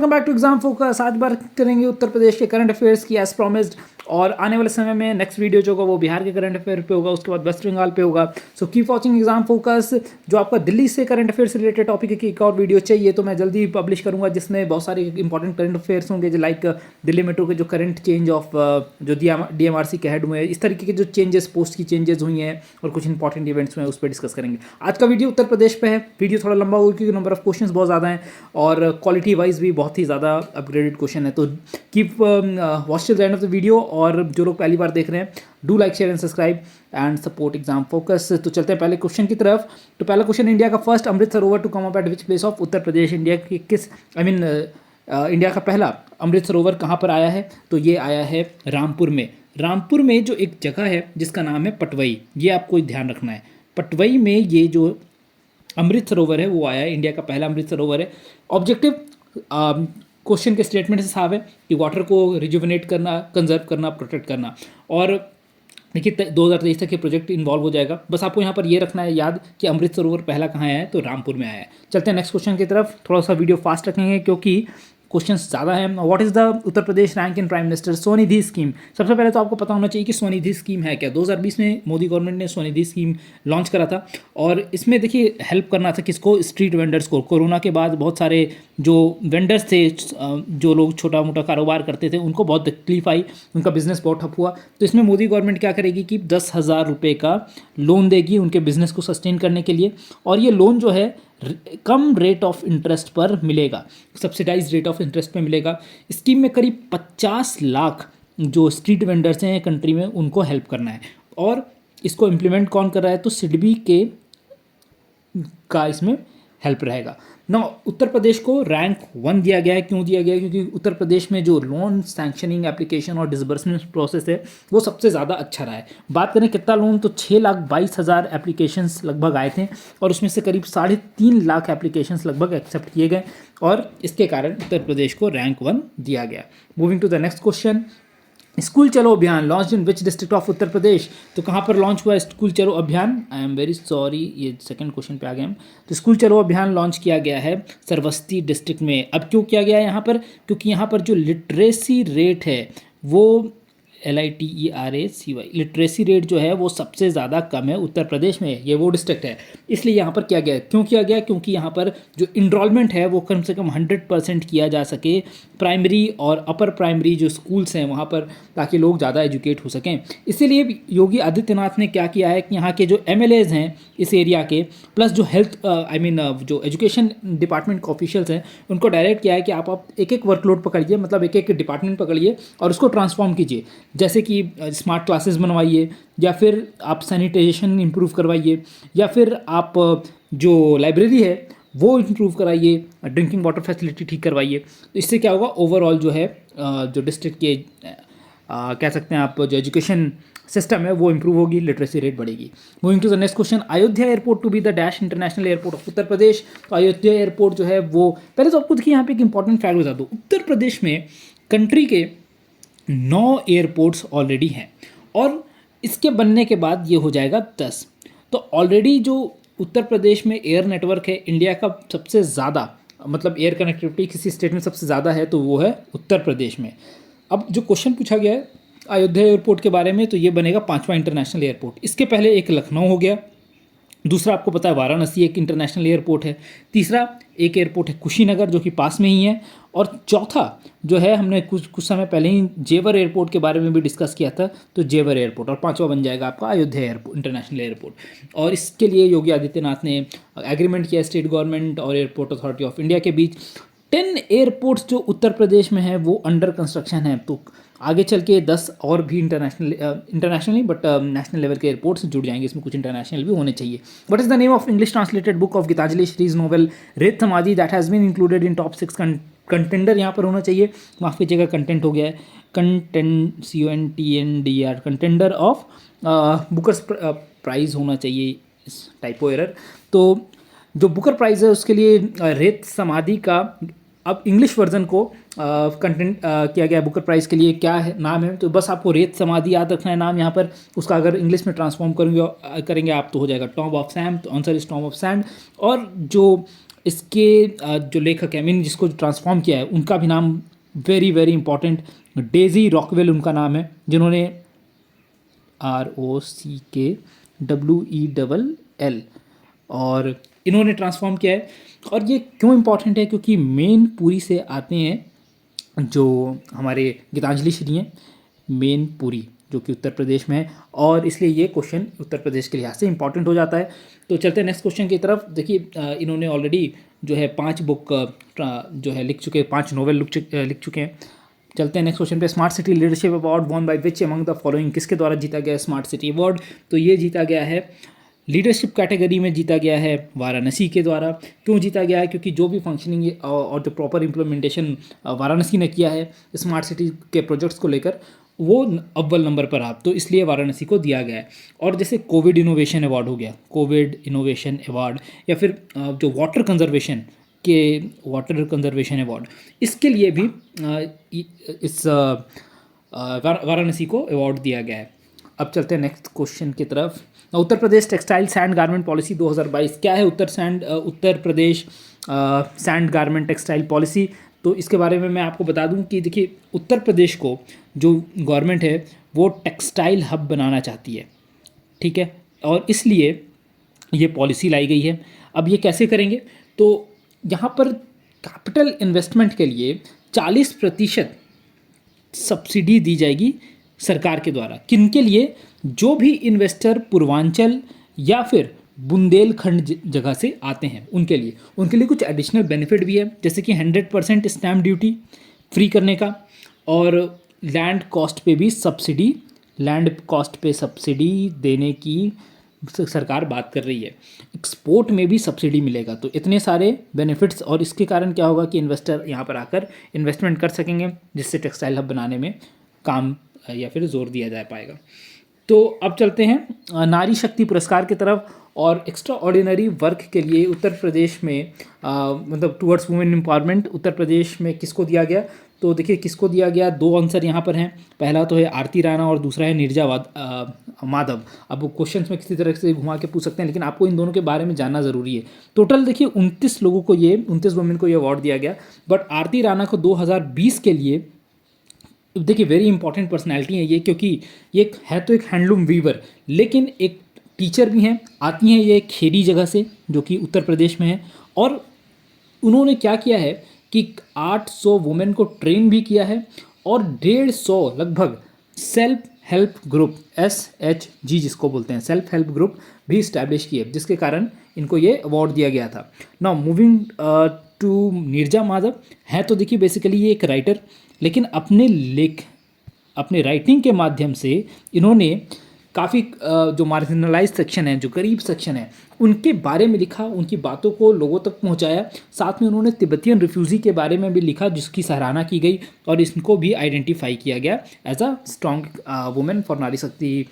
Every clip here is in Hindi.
Welcome back to exam focus. आज बात करेंगे उत्तर प्रदेश के करंट अफेयर्स की एज प्रॉमिस्ड। और आने वाले समय में नेक्स्ट वीडियो जो होगा वो बिहार के करंट अफेयर पे होगा, उसके बाद वेस्ट बंगाल पे होगा। So keep watching exam focus. जो आपका दिल्ली से करंट अफेयर से रिलेटेड टॉपिक की एक और वीडियो चाहिए तो मैं जल्दी पब्लिश करूंगा, जिसमें बहुत सारे इंपॉर्टेंट करंट अफेयर्स होंगे, जो लाइक दिल्ली मेट्रो के जो करंट चेंज ऑफ जो DMRC के हेड हुए हैं, इस तरीके के जो चेंजेस, पोस्ट की चेंजेस हुई हैं और कुछ इंपॉर्टेंट इवेंट्स हुए हैं, उस पर डिस्कस करेंगे। आज का वीडियो उत्तर प्रदेश पे है। वीडियो थोड़ा लंबा होगा क्योंकि नंबर ऑफ क्वेश्चंस बहुत ज़्यादा हैं और क्वालिटी वाइज भी बहुत ही ज़्यादा अपग्रेडेड क्वेश्चन है। तो keep watch till the end of the video. और जो लोग पहली बार देख रहे हैं, do like, share and subscribe and support exam focus. तो चलते हैं पहले क्वेश्चन की तरफ। तो पहला क्वेश्चन, इंडिया का first Amrit Sarovar to come up at which place of Uttar Pradesh? India के किस इंडिया का पहला अमृत सरोवर कहाँ पर आया है? तो ये आया है रामपुर में। रामपुर में जो एक जगह है जिसका नाम है पटवई, ये आपको ध्यान रखना है। पटवई में ये जो अमृत सरोवर है वो आया है, इंडिया का पहला अमृत सरोवर है। ऑब्जेक्टिव क्वेश्चन के स्टेटमेंट से साफ है कि वाटर को रिजुविनेट करना, कंजर्व करना, प्रोटेक्ट करना। और देखिए 2023 तक ये प्रोजेक्ट इन्वॉल्व हो जाएगा। बस आपको यहाँ पर ये रखना है याद कि अमृत सरोवर पहला कहाँ आया है, तो रामपुर में आया है। चलते हैं नेक्स्ट क्वेश्चन की तरफ। थोड़ा सा वीडियो फास्ट रखेंगे क्योंकि क्वेश्चंस ज़्यादा हैं। What is the Uttar Pradesh rank in prime minister Svanidhi scheme? सबसे पहले तो आपको पता होना चाहिए कि स्वनिधि स्कीम है क्या। 2020 में मोदी गवर्नमेंट ने स्वनिधि स्कीम लॉन्च करा था और इसमें देखिए हेल्प करना था किसको? स्ट्रीट वेंडर्स को। कोरोना के बाद बहुत सारे जो वेंडर्स थे, जो लोग छोटा मोटा कारोबार करते थे, उनको बहुत तकलीफ आई, उनका बिजनेस बहुत ठप हुआ। तो इसमें मोदी गवर्नमेंट क्या करेगी कि 10,000 रुपये का लोन देगी उनके बिजनेस को सस्टेन करने के लिए। और ये लोन जो है कम रेट ऑफ इंटरेस्ट पर मिलेगा, सब्सिडाइज रेट ऑफ इंटरेस्ट पे मिलेगा। स्कीम में करीब 50 लाख जो स्ट्रीट वेंडर्स हैं कंट्री में, उनको हेल्प करना है। और इसको इम्प्लीमेंट कौन कर रहा है? तो सिडबी का इसमें हेल्प रहेगा ना। उत्तर प्रदेश को रैंक 1 दिया गया है। क्यों दिया गया है? क्योंकि उत्तर प्रदेश में जो लोन सैंक्शनिंग एप्लीकेशन और डिसबर्समेंट प्रोसेस है वो सबसे ज़्यादा अच्छा रहा है। बात करें कितना लोन, तो 6,22,000 एप्लीकेशंस लगभग आए थे और उसमें से करीब 3.5 लाख एप्लीकेशंस लगभग एक्सेप्ट किए गए और इसके कारण उत्तर प्रदेश को रैंक 1 दिया गया। Moving to the next question, school Chalo Abhiyan launch in which district of Uttar Pradesh? तो कहाँ पर लॉन्च हुआ school Chalo Abhiyan? I am very sorry, ये सेकंड क्वेश्चन पे आ गए हम। तो स्कूल चलो अभियान लॉन्च किया गया है सरस्वती डिस्ट्रिक्ट में। अब क्यों किया गया है यहाँ पर? क्योंकि यहाँ पर जो लिटरेसी रेट है वो LITERACY लिटरेसी रेट जो है वो सबसे ज़्यादा कम है उत्तर प्रदेश में। ये वो डिस्ट्रिक्ट है, इसलिए यहाँ पर किया गया। क्यों किया गया? क्योंकि यहाँ पर जो इनरोलमेंट है वो कम से कम 100% किया जा सके प्राइमरी और अपर प्राइमरी जो स्कूल्स हैं वहाँ पर, ताकि लोग ज़्यादा एजुकेट हो सकें। इसीलिए योगी आदित्यनाथ ने क्या किया है कि यहाँ के जो MLAs हैं इस एरिया के, प्लस जो हेल्थ जो एजुकेशन डिपार्टमेंट के ऑफिशियल्स हैं, उनको डायरेक्ट किया है कि आप एक वर्कलोड पकड़िए, मतलब एक डिपार्टमेंट पकड़िए और उसको ट्रांसफॉर्म कीजिए। जैसे कि स्मार्ट क्लासेस बनवाइए, या फिर आप सैनिटाइजेशन इंप्रूव करवाइए, या फिर आप जो लाइब्रेरी है वो इंप्रूव कराइए, ड्रिंकिंग वाटर फैसिलिटी ठीक करवाइए। तो इससे क्या होगा, ओवरऑल जो है जो डिस्ट्रिक्ट के कह सकते हैं आप जो एजुकेशन सिस्टम है वो इंप्रूव होगी, लिटरेसी रेट बढ़ेगी। Moving to the next question, Ayodhya airport to be the dash international airport of Uttar Pradesh? तो अयोध्या एयरपोर्ट जो है वो, पहले तो आपको देखिए यहाँ पे एक इंपॉर्टेंट फैक्ट बता दूँ। उत्तर प्रदेश में कंट्री के 9 एयरपोर्ट्स ऑलरेडी हैं और इसके बनने के बाद ये हो जाएगा 10। तो ऑलरेडी जो उत्तर प्रदेश में एयर नेटवर्क है इंडिया का सबसे ज़्यादा, मतलब एयर कनेक्टिविटी किसी स्टेट में सबसे ज़्यादा है तो वो है उत्तर प्रदेश में। अब जो क्वेश्चन पूछा गया है अयोध्या एयरपोर्ट के बारे में, तो ये बनेगा 5वां इंटरनेशनल एयरपोर्ट। इसके पहले एक लखनऊ हो गया, दूसरा आपको पता है वाराणसी एक इंटरनेशनल एयरपोर्ट है, तीसरा एक एयरपोर्ट है कुशीनगर जो कि पास में ही है, और चौथा जो है हमने कुछ समय पहले ही जेवर एयरपोर्ट के बारे में भी डिस्कस किया था, तो जेवर एयरपोर्ट, और 5वां बन जाएगा आपका अयोध्या एयरपोर्ट इंटरनेशनल एयरपोर्ट। और इसके लिए योगी आदित्यनाथ ने एग्रीमेंट किया स्टेट गवर्नमेंट और एयरपोर्ट अथॉरिटी ऑफ इंडिया के बीच। 10 एयरपोर्ट्स जो उत्तर प्रदेश में है वो अंडर कंस्ट्रक्शन है, तो आगे चल के 10 और भी इंटरनेशनली बट नेशनल लेवल के एयरपोर्ट्स जुड़ जाएंगे। इसमें कुछ इंटरनेशनल भी होने चाहिए। What is the name of English translated book of Geetanjali Shree's novel Ret Samadhi that has been included in top 6? Contender यहाँ पर होना चाहिए, माफ़ कीजिएगा कंटेंट हो गया है, CONTENDR, contender of Booker's prize होना चाहिए, टाइपो एरर। तो जो बुकर प्राइज़ है उसके लिए रेत समाधि का अब इंग्लिश वर्जन को कंटेंट किया गया बुकर प्राइज़ के लिए क्या है नाम है, तो बस आपको रेत समाधि याद रखना है नाम यहाँ पर। उसका अगर इंग्लिश में ट्रांसफॉर्म करेंगे आप तो हो जाएगा टॉम ऑफ सैम, तो answer is Tom of sand. और जो इसके जो लेखक है, मीन जिसको ट्रांसफॉर्म किया है, उनका भी नाम very very important, Daisy Rockwell उनका नाम है, जिन्होंने ROCKWELL, और इन्होंने ट्रांसफॉर्म किया है। और ये क्यों इम्पॉर्टेंट है, क्योंकि मेनपुरी से आते हैं जो हमारे गीतांजलि श्री हैं, मेनपुरी जो कि उत्तर प्रदेश में है, और इसलिए ये क्वेश्चन उत्तर प्रदेश के लिहाज से इंपॉर्टेंट हो जाता है। तो चलते हैं नेक्स्ट क्वेश्चन की तरफ। देखिए इन्होंने ऑलरेडी जो है 5 बुक जो है लिख चुके, 5 नॉवेल लिख चुके हैं। चलते हैं नेक्स्ट क्वेश्चन पे। Smart city leadership award won by which among the following, किसके द्वारा जीता गया स्मार्ट सिटी अवार्ड? तो ये जीता गया है लीडरशिप कैटेगरी में, जीता गया है वाराणसी के द्वारा। क्यों जीता गया है? क्योंकि जो भी फंक्शनिंग और जो प्रॉपर इम्प्लीमेंटेशन वाराणसी ने किया है स्मार्ट सिटी के प्रोजेक्ट्स को लेकर, वो अव्वल नंबर पर आप, तो इसलिए वाराणसी को दिया गया है। और जैसे कोविड इनोवेशन अवार्ड हो गया, कोविड इनोवेशन अवार्ड, या फिर जो वाटर कंजर्वेशन अवार्ड, इसके लिए भी इस वाराणसी को अवार्ड दिया गया है। अब चलते हैं नेक्स्ट क्वेश्चन की तरफ। Uttar Pradesh textile sand garment policy 2022, क्या है उत्तर प्रदेश सैंड गारमेंट टेक्सटाइल पॉलिसी? तो इसके बारे में मैं आपको बता दूं कि देखिए, उत्तर प्रदेश को जो गवर्नमेंट है वो टेक्सटाइल हब बनाना चाहती है, ठीक है, और इसलिए ये पॉलिसी लाई गई है। अब ये कैसे करेंगे? तो यहाँ पर कैपिटल इन्वेस्टमेंट के लिए 40% सब्सिडी दी जाएगी सरकार के द्वारा। किनके लिए? जो भी इन्वेस्टर पूर्वांचल या फिर बुंदेलखंड जगह से आते हैं उनके लिए कुछ एडिशनल बेनिफिट भी है, जैसे कि 100% स्टैम्प ड्यूटी फ्री करने का, और लैंड कॉस्ट पे सब्सिडी देने की सरकार बात कर रही है। एक्सपोर्ट में भी सब्सिडी मिलेगा। तो इतने सारे बेनिफिट्स, और इसके कारण क्या होगा कि इन्वेस्टर यहाँ पर आकर इन्वेस्टमेंट कर सकेंगे, जिससे टेक्सटाइल हब बनाने में काम या फिर जोर दिया जा पाएगा। तो अब चलते हैं नारी शक्ति पुरस्कार की तरफ। और एक्स्ट्रा ऑर्डिनरी वर्क के लिए उत्तर प्रदेश में मतलब टुवर्ड्स वुमेन एम्पावरमेंट उत्तर प्रदेश में किसको दिया गया? तो देखिए किसको दिया गया, 2 आंसर यहाँ पर हैं। पहला तो है आरती राणा और दूसरा है नीरजा माधव। अब क्वेश्चंस में किसी तरह से घुमा के पूछ सकते हैं, लेकिन आपको इन दोनों के बारे में जानना ज़रूरी है। टोटल देखिए 29 वुमेन को ये अवार्ड दिया गया, बट आरती राणा को 2020 के लिए, देखिए वेरी इंपॉर्टेंट पर्सनैलिटी है ये, क्योंकि ये है तो एक हैंडलूम वीवर, लेकिन एक टीचर भी हैं। आती हैं ये खेड़ी जगह से, जो कि उत्तर प्रदेश में है, और उन्होंने क्या किया है कि 800 वुमेन को ट्रेन भी किया है, और 150 लगभग सेल्फ हेल्प ग्रुप, SHG जिसको बोलते हैं, सेल्फ हेल्प ग्रुप भी इस्टेब्लिश किए, जिसके कारण इनको ये अवार्ड दिया गया था। Now moving to Neerja Madhav, है तो देखिए बेसिकली ये एक राइटर, लेकिन अपने राइटिंग के माध्यम से इन्होंने काफ़ी जो मार्जिनलाइज सेक्शन है, जो गरीब सेक्शन है, उनके बारे में लिखा, उनकी बातों को लोगों तक पहुंचाया। साथ में उन्होंने तिब्बतियन रिफ्यूज़ी के बारे में भी लिखा, जिसकी सराहना की गई, और इसको भी आइडेंटिफाई किया गया as a strong women for Nari Shakti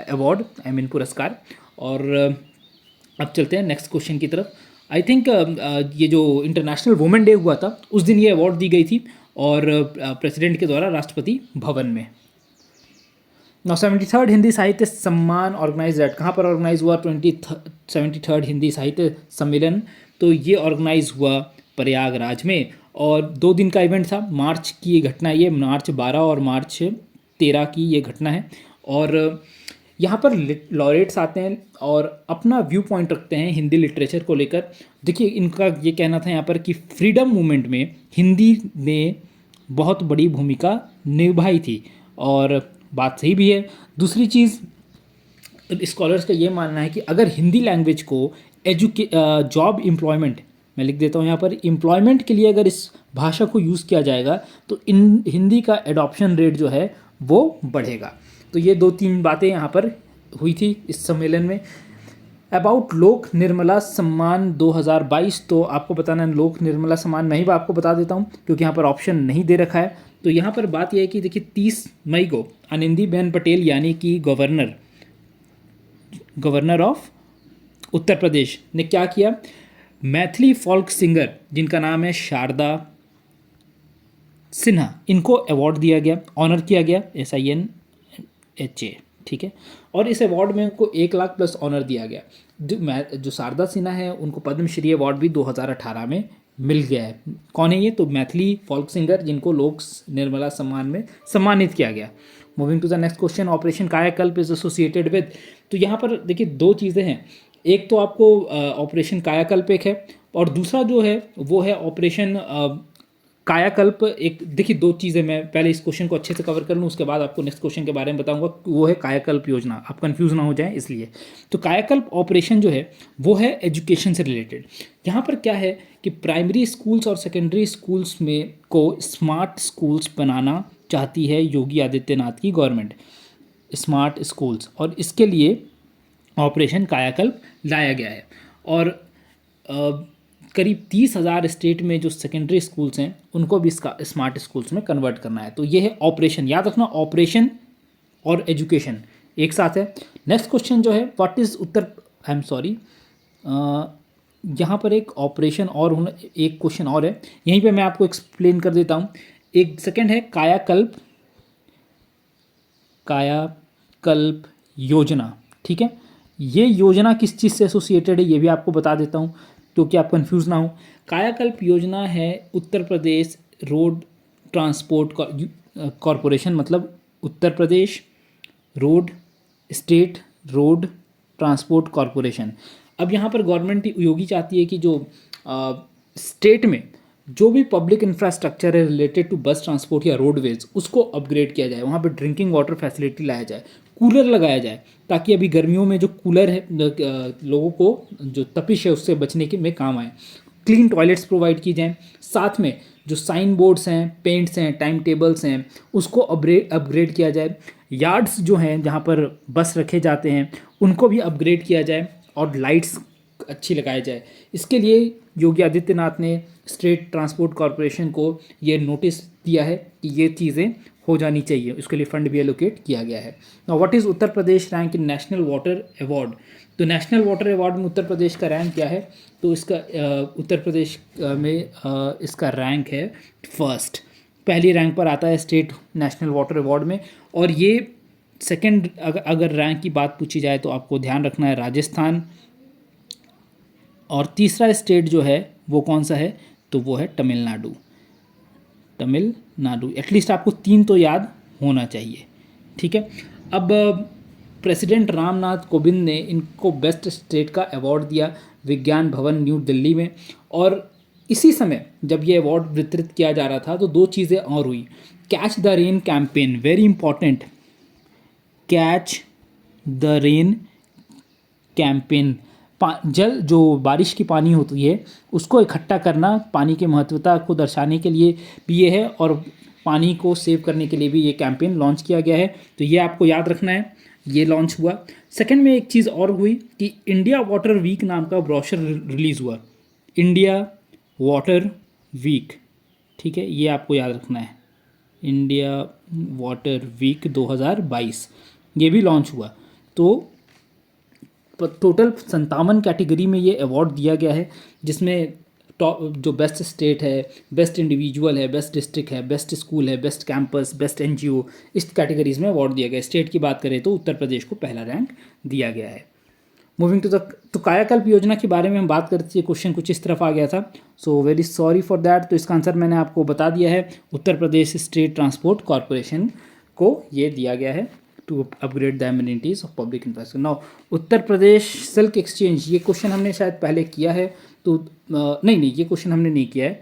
award, पुरस्कार। और अब चलते हैं नेक्स्ट क्वेश्चन की तरफ। आई थिंक ये जो इंटरनेशनल वुमेन डे हुआ था, उस दिन ये अवार्ड दी गई थी, और प्रेसिडेंट के द्वारा राष्ट्रपति भवन में। 73rd हिंदी साहित्य सम्मान ऑर्गेनाइज एट, कहाँ पर ऑर्गेनाइज हुआ? 73rd हिंदी साहित्य सम्मेलन। तो ये ऑर्गेनाइज हुआ प्रयागराज में, और 2 दिन का इवेंट था। मार्च की ये घटना, ये मार्च 12 और मार्च 13 की ये घटना है। और यहाँ पर लॉरेट्स आते हैं और अपना व्यू पॉइंट रखते हैं हिंदी लिटरेचर को लेकर। देखिए इनका ये कहना था यहाँ पर कि फ्रीडम मूवमेंट में हिंदी ने बहुत बड़ी भूमिका निभाई थी, और बात सही भी है। दूसरी चीज़, स्कॉलर्स का ये मानना है कि अगर हिंदी लैंग्वेज को जॉब एम्प्लॉयमेंट, मैं लिख देता हूँ यहाँ पर, एम्प्लॉयमेंट के लिए अगर इस भाषा को यूज़ किया जाएगा तो हिंदी का एडॉप्शन रेट जो है वो बढ़ेगा। तो ये 2-3 बातें यहाँ पर हुई थी इस सम्मेलन में। अबाउट लोक निर्मला सम्मान 2022, तो आपको बताना है लोक निर्मला सम्मान, मैं ही आपको बता देता हूँ क्योंकि यहाँ पर ऑप्शन नहीं दे रखा है। तो यहाँ पर बात यह है कि देखिए 30 मई को आनंदीबेन पटेल यानी कि गवर्नर ऑफ उत्तर प्रदेश ने क्या किया, मैथिली फोल्क सिंगर जिनका नाम है शारदा सिन्हा, इनको अवार्ड दिया गया, ऑनर किया गया, SINHA। ठीक है। और इस अवार्ड में उनको 1 लाख प्लस ऑनर दिया गया। जो शारदा सिन्हा है उनको पद्मश्री अवार्ड भी 2018 में मिल गया है। कौन है ये? तो मैथिली फोल्क सिंगर जिनको लोक निर्मला सम्मान में सम्मानित किया गया। Moving to the next question, operation Kayakalp is associated with. तो यहाँ पर देखिए दो चीज़ें हैं, एक तो आपको ऑपरेशन कायाकल्प एक है, और दूसरा जो है वो है ऑपरेशन कायाकल्प। एक देखिए दो चीज़ें, मैं पहले इस क्वेश्चन को अच्छे से कवर कर लूँ, उसके बाद आपको नेक्स्ट क्वेश्चन के बारे में बताऊंगा। वो है कायाकल्प योजना, आप कंफ्यूज ना हो जाएं इसलिए। तो कायाकल्प ऑपरेशन जो है वो है एजुकेशन से रिलेटेड। यहाँ पर क्या है कि प्राइमरी स्कूल्स और सेकेंडरी स्कूल्स में को स्मार्ट स्कूल्स बनाना चाहती है योगी आदित्यनाथ की गवर्नमेंट, स्मार्ट स्कूल्स, और इसके लिए ऑपरेशन कायाकल्प लाया गया है। और करीब 30,000 स्टेट में जो सेकेंडरी स्कूल्स हैं उनको भी इसका स्मार्ट स्कूल्स में कन्वर्ट करना है। तो ये है ऑपरेशन, याद रखना ऑपरेशन और एजुकेशन एक साथ है। नेक्स्ट क्वेश्चन जो है what is I am sorry, यहाँ पर एक ऑपरेशन और एक क्वेश्चन और है, यहीं पे मैं आपको एक्सप्लेन कर देता हूँ। एक सेकेंड है कायाकल्प, कायाकल्प योजना, ठीक है। ये योजना किस चीज़ से एसोसिएटेड है ये भी आपको बता देता हूँ क्योंकि आप कंफ्यूज ना हो। कायाकल्प योजना है Uttar Pradesh road transport corporation, मतलब Uttar Pradesh road state road transport corporation. अब यहाँ पर गवर्नमेंट योगी चाहती है कि जो स्टेट में जो भी पब्लिक इंफ्रास्ट्रक्चर है रिलेटेड टू बस ट्रांसपोर्ट या रोडवेज उसको अपग्रेड किया जाए, वहाँ पे ड्रिंकिंग वाटर फैसिलिटी लाया जाए, कूलर लगाया जाए, ताकि अभी गर्मियों में जो कूलर है लोगों को जो तपिश है उससे बचने के में काम आए। क्लीन टॉयलेट्स प्रोवाइड की जाएँ, साथ में जो साइन बोर्ड्स हैं, पेंट्स हैं, टाइम टेबल्स हैं उसको अपग्रेड किया जाए। यार्ड्स जो हैं जहाँ पर बस रखे जाते हैं उनको भी अपग्रेड किया जाए और लाइट्स अच्छी लगाई जाए। इसके लिए योगी आदित्यनाथ ने स्टेट ट्रांसपोर्ट कॉरपोरेशन को ये नोटिस दिया है कि ये चीज़ें हो जानी चाहिए, उसके लिए फंड भी एलोकेट किया गया है। Now what is Uttar Pradesh rank in national water award. तो नेशनल वाटर अवार्ड में उत्तर प्रदेश का रैंक क्या है? तो इसका उत्तर प्रदेश में इसका रैंक है फर्स्ट, पहली रैंक पर आता है स्टेट नेशनल वाटर अवार्ड में। और ये सेकंड अगर रैंक की बात पूछी जाए तो आपको ध्यान रखना है राजस्थान, और तीसरा स्टेट जो है वो कौन सा है? तो वो है तमिलनाडु। तमिलनाडु, एटलीस्ट आपको 3 तो याद होना चाहिए, ठीक है। अब प्रेसिडेंट रामनाथ कोविंद ने इनको बेस्ट स्टेट का अवार्ड दिया विज्ञान भवन न्यू दिल्ली में। और इसी समय जब ये अवार्ड वितरित किया जा रहा था तो दो चीज़ें और हुई। Catch the rain campaign, very important, catch the rain campaign, जल जो बारिश की पानी होती है उसको इकट्ठा करना, पानी की महत्वता को दर्शाने के लिए भी ये है, और पानी को सेव करने के लिए भी ये कैंपेन लॉन्च किया गया है। तो ये आपको याद रखना है, ये लॉन्च हुआ। सेकंड में एक चीज़ और हुई कि इंडिया वाटर वीक नाम का ब्रोशर रिलीज़ हुआ, इंडिया वाटर वीक, ठीक है, ये आपको याद रखना है, इंडिया वाटर वीक 2022 ये भी लॉन्च हुआ। तो टोटल 57 कैटेगरी में ये अवार्ड दिया गया है, जिसमें टॉप जो बेस्ट स्टेट है, बेस्ट इंडिविजुअल है, बेस्ट डिस्ट्रिक्ट है, बेस्ट स्कूल है, बेस्ट कैंपस, बेस्ट एनजीओ, इस कैटेगरीज में अवार्ड दिया गया है। स्टेट की बात करें तो उत्तर प्रदेश को पहला रैंक दिया गया है। मूविंग टू द तो कायाकल्प योजना के बारे में हम बात करते हैं, क्वेश्चन कुछ इस तरफ आ गया था, so very sorry for that. तो इसका आंसर मैंने आपको बता दिया है, Uttar Pradesh state transport corporation को ये दिया गया है to upgrade the amenities of public infrastructure. Now Uttar Pradesh silk exchange, ये क्वेश्चन हमने शायद पहले किया है, तो नहीं ये क्वेश्चन हमने नहीं किया है।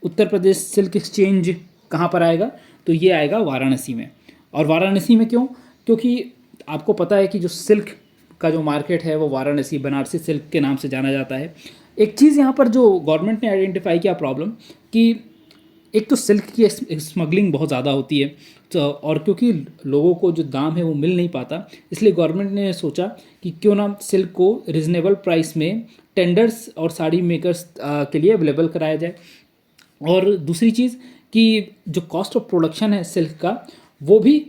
उत्तर प्रदेश सिल्क एक्सचेंज कहाँ पर आएगा? तो ये आएगा वाराणसी में। और वाराणसी में क्यों? क्योंकि आपको पता है कि जो सिल्क का जो मार्केट है वो वाराणसी बनारसी सिल्क के नाम से जाना जाता है। एक चीज़ यहाँ पर जो गवर्नमेंट ने आइडेंटिफाई किया प्रॉब्लम, कि एक तो सिल्क की स्मगलिंग बहुत ज़्यादा होती है, तो और क्योंकि लोगों को जो दाम है वो मिल नहीं पाता, इसलिए गवर्नमेंट ने सोचा कि क्यों ना सिल्क को रिजनेबल प्राइस में टेंडर्स और साड़ी मेकर्स के लिए अवेलेबल कराया जाए। और दूसरी चीज़ कि जो कॉस्ट ऑफ प्रोडक्शन है सिल्क का वो भी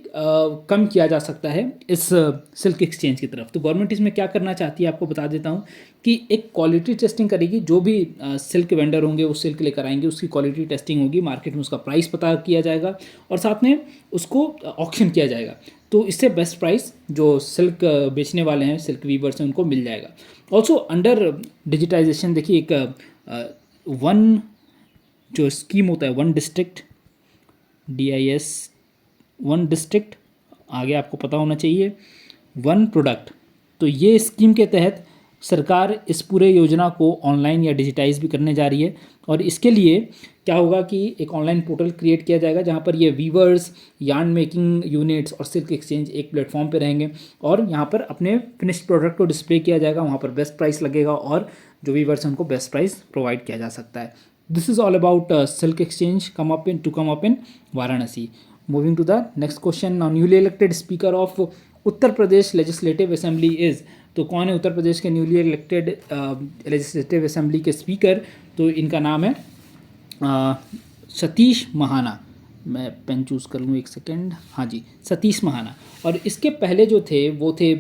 कम किया जा सकता है इस सिल्क एक्सचेंज की तरफ। तो गवर्नमेंट इसमें क्या करना चाहती है आपको बता देता हूँ कि एक क्वालिटी टेस्टिंग करेगी। जो भी सिल्क वेंडर होंगे वो सिल्क लेकर आएंगे, उसकी क्वालिटी टेस्टिंग होगी, मार्केट में उसका प्राइस पता किया जाएगा और साथ में उसको ऑक्शन किया जाएगा। तो इससे बेस्ट प्राइस जो सिल्क बेचने वाले हैं, सिल्क वीवर्स हैं, उनको मिल जाएगा। ऑल्सो अंडर डिजिटाइजेशन देखिए एक वन जो स्कीम होता है, one district, DIS, one district, आगे आपको पता होना चाहिए, वन प्रोडक्ट। तो ये स्कीम के तहत सरकार इस पूरे योजना को ऑनलाइन या डिजिटाइज भी करने जा रही है। और इसके लिए क्या होगा कि एक ऑनलाइन पोर्टल क्रिएट किया जाएगा जहाँ पर ये वीवर्स, यार्न मेकिंग यूनिट्स और सिल्क एक्सचेंज एक प्लेटफॉर्म पे रहेंगे और यहाँ पर अपने फिनिश्ड प्रोडक्ट को डिस्प्ले किया जाएगा। वहाँ पर बेस्ट प्राइस लगेगा और जो वीवर्स हैं उनको बेस्ट प्राइस प्रोवाइड किया जा सकता है। This is all about silk exchange come up in Varanasi. Moving to the next question, now newly elected speaker of Uttar Pradesh legislative assembly is. तो कौन है उत्तर प्रदेश के न्यूली इलेक्टेड लेजिस्लेटिव असेंबली के स्पीकर? तो इनका नाम है सतीश महाना। मैं पेन चूज़ कर लूँ एक सेकेंड। हाँ जी, सतीश महाना। और इसके पहले जो थे वो थे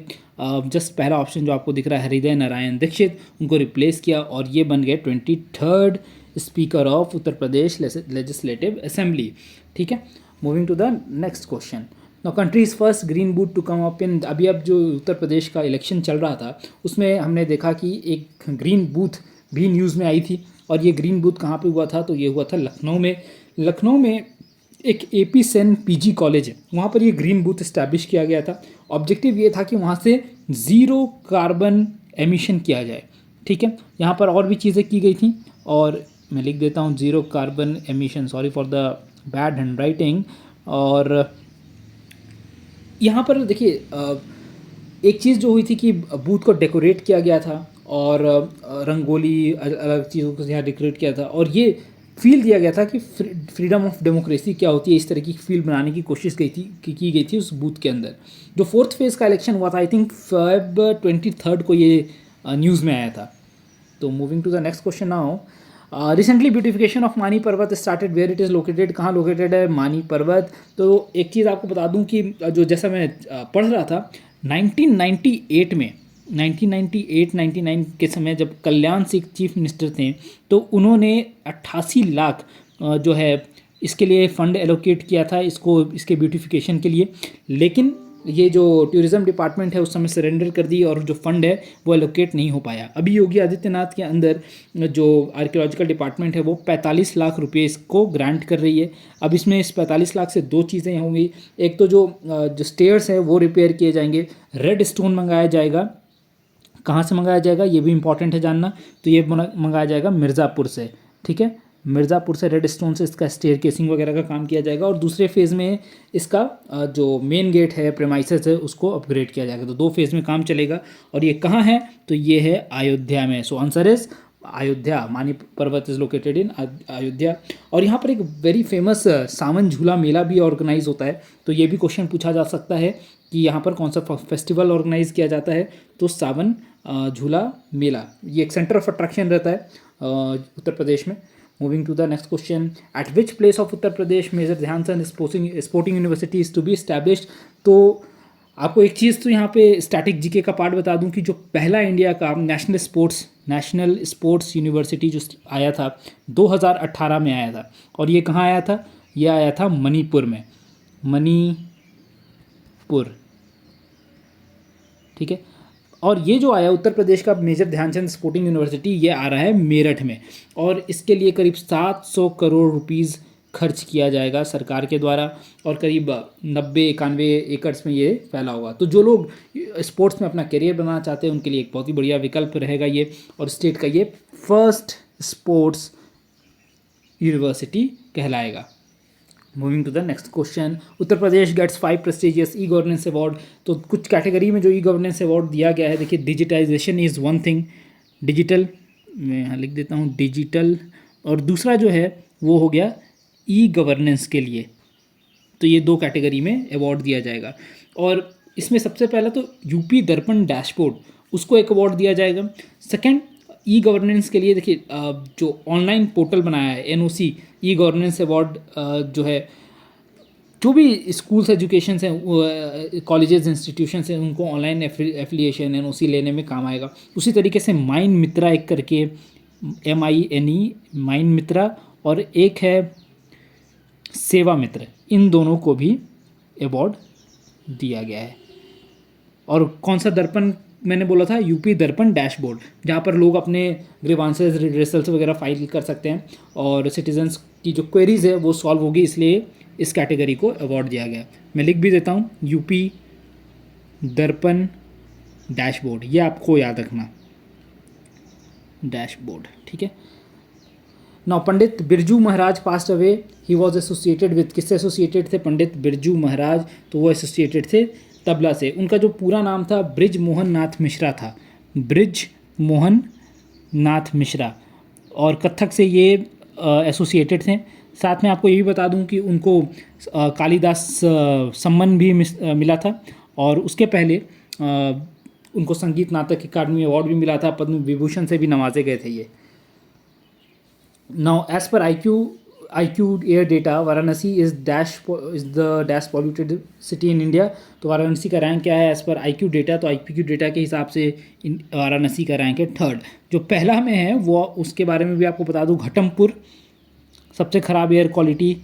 जस्ट पहला ऑप्शन जो आपको दिख रहा है हृदय नारायण दीक्षित, उनको रिप्लेस किया और ये बन गए 23rd speaker of Uttar Pradesh legislative assembly. ठीक है, moving to the next question. Now countries first green booth to come up in. अभी अब जो उत्तर प्रदेश का इलेक्शन चल रहा था उसमें हमने देखा कि एक ग्रीन बूथ भी न्यूज़ में आई थी। और ये ग्रीन बूथ कहाँ पे हुआ था? तो ये हुआ था लखनऊ में। लखनऊ में एक AP सेन PG कॉलेज है, वहाँ पर ये ग्रीन बूथ इस्टेब्लिश किया गया था। ऑब्जेक्टिव ये था कि वहाँ से ज़ीरो कार्बन एमिशन किया जाए। ठीक है, यहाँ पर और भी चीज़ें की गई थी और मैं लिख देता हूँ zero carbon emission, sorry for the bad hand writing. और यहाँ पर देखिए एक चीज़ जो हुई थी कि बूथ को डेकोरेट किया गया था और रंगोली अलग चीज़ों को यहाँ डेकोरेट किया था और ये फील दिया गया था कि फ्रीडम ऑफ डेमोक्रेसी क्या होती है, इस तरह की फील बनाने की कोशिश की गई थी उस बूथ के अंदर। जो 4th फेज़ का इलेक्शन हुआ था, आई थिंक Feb 23 को ये न्यूज़ में आया था। तो moving to the next question now. Recently beautification of Mani Parvat started, where it is located, कहाँ लोकेटेड है मानी पर्वत? तो एक चीज़ आपको बता दूं कि जो जैसा मैं पढ़ रहा था 1998 में 1998-99 के समय जब कल्याण सिंह चीफ मिनिस्टर थे तो उन्होंने 88 लाख जो है इसके लिए फ़ंड एलोकेट किया था इसके ब्यूटिफिकेशन के लिए। लेकिन ये जो टूरिज़्म डिपार्टमेंट है उस समय सरेंडर कर दी और जो फंड है वो एलोकेट नहीं हो पाया। अभी योगी आदित्यनाथ के अंदर जो आर्कियोलॉजिकल डिपार्टमेंट है वो 45 लाख रुपए इसको ग्रांट कर रही है। अब इसमें इस 45 लाख से दो चीज़ें होंगी, एक तो जो स्टेयर्स है वो रिपेयर किए जाएंगे, रेड स्टोन मंगाया जाएगा। कहाँ से मंगाया जाएगा ये भी इंपॉर्टेंट है जानना, तो ये मंगाया जाएगा मिर्ज़ापुर से। ठीक है, मिर्ज़ापुर से रेड स्टोन से इसका स्टेयर केसिंग वगैरह का काम किया जाएगा और दूसरे फेज़ में इसका जो मेन गेट है प्रेमाइसेस है उसको अपग्रेड किया जाएगा। तो 2 फेज़ में काम चलेगा और ये कहाँ है? तो ये है अयोध्या में। सो आंसर इज अयोध्या, मानी पर्वत इज लोकेटेड इन अयोध्या। और यहाँ पर एक वेरी फेमस सावन झूला मेला भी ऑर्गेनाइज होता है। तो ये भी क्वेश्चन पूछा जा सकता है कि यहाँ पर कौन सा फेस्टिवल ऑर्गेनाइज किया जाता है? तो सावन झूला मेला, ये एक सेंटर ऑफ अट्रैक्शन रहता है उत्तर प्रदेश में। Moving to the next question, at which place of Uttar Pradesh major Dhyan Chand sporting university is to be established? तो आपको एक चीज़ तो यहाँ पे स्टैटिक जीके का पार्ट बता दूं कि जो पहला इंडिया का नेशनल स्पोर्ट्स यूनिवर्सिटी जो आया था 2018 में आया था। और ये कहाँ आया था? ये आया था मणिपुर में, मणिपुर। ठीक है, और ये जो आया उत्तर प्रदेश का मेजर ध्यानचंद स्पोर्टिंग यूनिवर्सिटी, ये आ रहा है मेरठ में और इसके लिए करीब 700 करोड़ रुपीज़ खर्च किया जाएगा सरकार के द्वारा और करीब 90-91 एकड़्स में ये फैला हुआ। तो जो लोग स्पोर्ट्स में अपना करियर बनाना चाहते हैं उनके लिए एक बहुत ही बढ़िया विकल्प रहेगा ये, और स्टेट का ये फर्स्ट स्पोर्ट्स यूनिवर्सिटी कहलाएगा। Moving to the next question, Uttar Pradesh gets 5 prestigious e governance award. तो कुछ कैटेगरी में जो ई गवर्नेंस अवार्ड दिया गया है, देखिए digitisation is one thing, digital, मैं यहाँ लिख देता हूँ डिजिटल, और दूसरा जो है वो हो गया ई गवर्नेंस के लिए। तो ये 2 कैटेगरी में अवार्ड दिया जाएगा और इसमें सबसे पहला तो यूपी दर्पण डैशबोर्ड, उसको एक अवार्ड दिया जाएगा। सेकेंड, ई गवर्नेंस के लिए देखिए जो ऑनलाइन पोर्टल बनाया है NOC ई गवर्नेंस अवार्ड जो है जो भी स्कूल्स एजुकेशन हैं, कॉलेजेस इंस्टीट्यूशंस हैं, उनको ऑनलाइन एफिलिएशन एनओसी लेने में काम आएगा। उसी तरीके से माइन मित्रा एक करके MINE माइन मित्रा और एक है सेवा मित्र, इन दोनों को भी अवार्ड दिया गया है। और कौन सा दर्पण मैंने बोला था, यूपी दर्पण डैशबोर्ड, जहाँ पर लोग अपने ग्रीवांसेस रिड्रेसल्स वगैरह फाइल कर सकते हैं और सिटीजन्स की जो क्वेरीज है वो सॉल्व होगी, इसलिए इस कैटेगरी को अवार्ड दिया गया। मैं लिख भी देता हूँ, यूपी दर्पण डैशबोर्ड, ये आपको याद रखना, डैशबोर्ड, ठीक है। Now Pandit Birju Maharaj passed away, he was associated with, किससे एसोसिएटेड थे पंडित बिरजू महाराज, तो वो एसोसिएटेड थे तबला से। उनका जो पूरा नाम था ब्रिज मोहन नाथ मिश्रा था, ब्रिज मोहन नाथ मिश्रा, और कथक से ये एसोसिएटेड थे। साथ में आपको ये भी बता दूं कि उनको कालिदास सम्मान भी मिला था, और उसके पहले उनको संगीत नाटक अकादमी अवार्ड भी मिला था, पद्म विभूषण से भी नवाजे गए थे ये। Now as per IQ air data, Varanasi is the dash polluted city in India. तो वाराणसी का रैंक क्या है एज पर IQ डेटा, तो IQ डेटा के हिसाब से वाराणसी का रैंक है 3rd। जो पहला में है वो, उसके बारे में भी आपको बता दूं, घटमपुर सबसे ख़राब एयर क्वालिटी।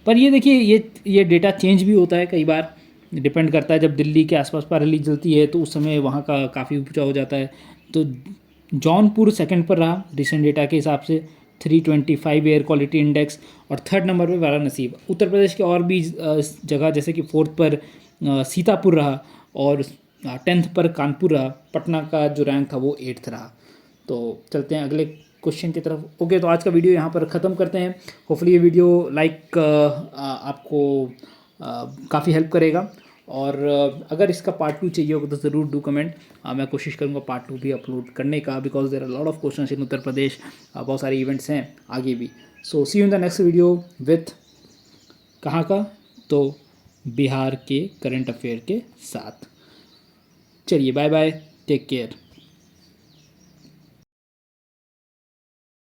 पर ये देखिए, ये डेटा चेंज भी होता है कई बार, डिपेंड करता है। जब दिल्ली के आसपास पराली जलती है तो उस समय वहाँ का काफ़ी ऊंचा हो जाता है। तो जौनपुर 2nd पर रहा रिसेंट डेटा के हिसाब से, 325 एयर क्वालिटी इंडेक्स, और 3rd नंबर पर वाराणसी। उत्तर प्रदेश के और भी जगह जैसे कि 4th पर सीतापुर रहा, और 10th पर कानपुर रहा। पटना का जो रैंक था वो 8th रहा। तो चलते हैं अगले क्वेश्चन की तरफ। ओके, तो आज का वीडियो यहाँ पर ख़त्म करते हैं। होपफुली ये वीडियो आपको काफ़ी हेल्प करेगा, और अगर इसका पार्ट 2 चाहिए होगा तो ज़रूर डू कमेंट। मैं कोशिश करूँगा पार्ट 2 भी अपलोड करने का, because there are lot of questions in Uttar Pradesh. बहुत सारे इवेंट्स हैं आगे भी। So see you in the next video with कहाँ का, तो बिहार के करंट अफेयर के साथ। चलिए, बाय बाय, टेक केयर।